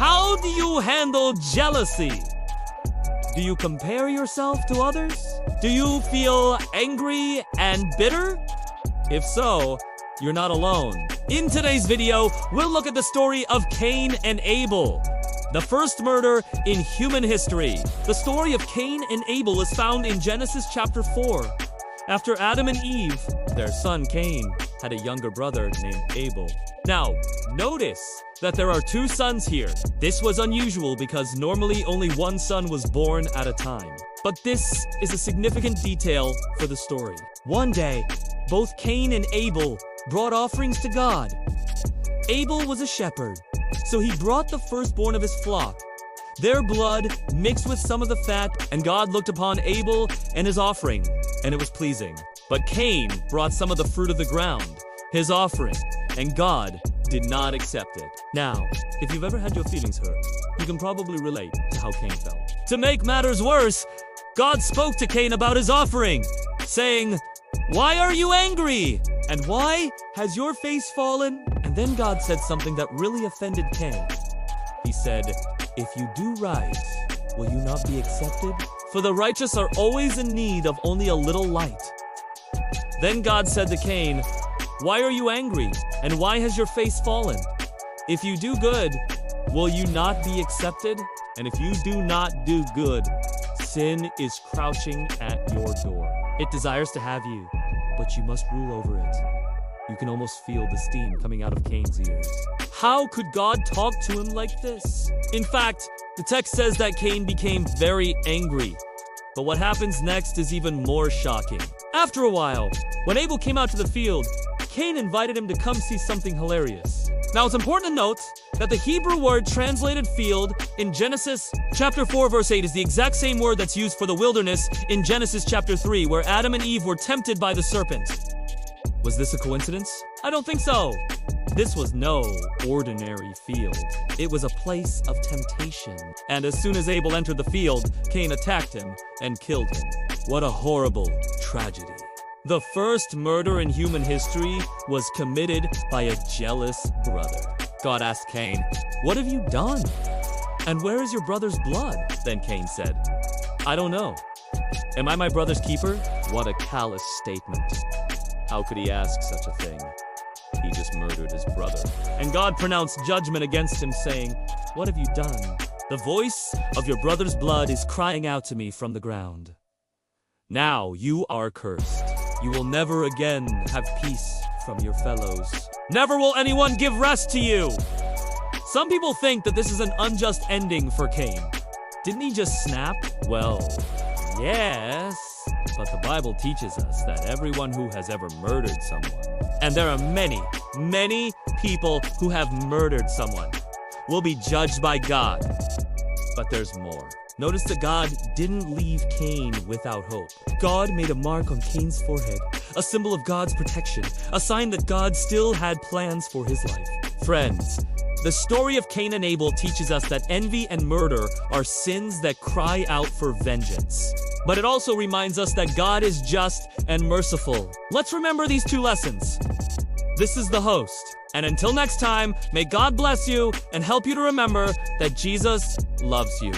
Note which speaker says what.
Speaker 1: How do you handle jealousy? Do you compare yourself to others? Do you feel angry and bitter? If so, you're not alone. In today's video, we'll look at the story of Cain and Abel, the first murder in human history. The story of Cain and Abel is found in Genesis chapter 4. After Adam and Eve, their son Cain had a younger brother named Abel. Now, notice that there are two sons here. This was unusual because normally only one son was born at a time. But this is a significant detail for the story. One day, both Cain and Abel brought offerings to God. Abel was a shepherd, so he brought the firstborn of his flock. Their blood mixed with some of the fat, and God looked upon Abel and his offering, and it was pleasing. But Cain brought some of the fruit of the ground, his offering, and God did not accept it. Now, if you've ever had your feelings hurt, you can probably relate to how Cain felt. To make matters worse, God spoke to Cain about his offering, saying, "Why are you angry? And why has your face fallen?" And then God said something that really offended Cain. He said, "If you do right, will you not be accepted? For the righteous are always in need of only a little light." Then God said to Cain, "Why are you angry? And why has your face fallen? If you do good, will you not be accepted? And if you do not do good, sin is crouching at your door. It desires to have you, but you must rule over it." You can almost feel the steam coming out of Cain's ears. How could God talk to him like this? In fact, the text says that Cain became very angry. But what happens next is even more shocking. After a while, when Abel came out to the field, Cain invited him to come see something hilarious. Now, it's important to note that the Hebrew word translated field in Genesis chapter 4 verse 8 is the exact same word that's used for the wilderness in Genesis chapter 3, where Adam and Eve were tempted by the serpent. Was this a coincidence? I don't think so. This was no ordinary field. It was a place of temptation. And as soon as Abel entered the field, Cain attacked him and killed him. What a horrible tragedy. The first murder in human history was committed by a jealous brother. God asked Cain, "What have you done? And where is your brother's blood?" Then Cain said, "I don't know. Am I my brother's keeper?" What a callous statement. How could he ask such a thing? He just murdered his brother. And God pronounced judgment against him, saying, "What have you done? The voice of your brother's blood is crying out to me from the ground. Now you are cursed. You will never again have peace from your fellows. Never will anyone give rest to you." Some people think that this is an unjust ending for Cain. Didn't he just snap? Well, yes, but the Bible teaches us that everyone who has ever murdered someone, and there are many, many people who have murdered someone, will be judged by God. But there's more. Notice that God didn't leave Cain without hope. God made a mark on Cain's forehead, a symbol of God's protection, a sign that God still had plans for his life. Friends, the story of Cain and Abel teaches us that envy and murder are sins that cry out for vengeance. But it also reminds us that God is just and merciful. Let's remember these two lessons. This is the host, and until next time, may God bless you and help you to remember that Jesus loves you.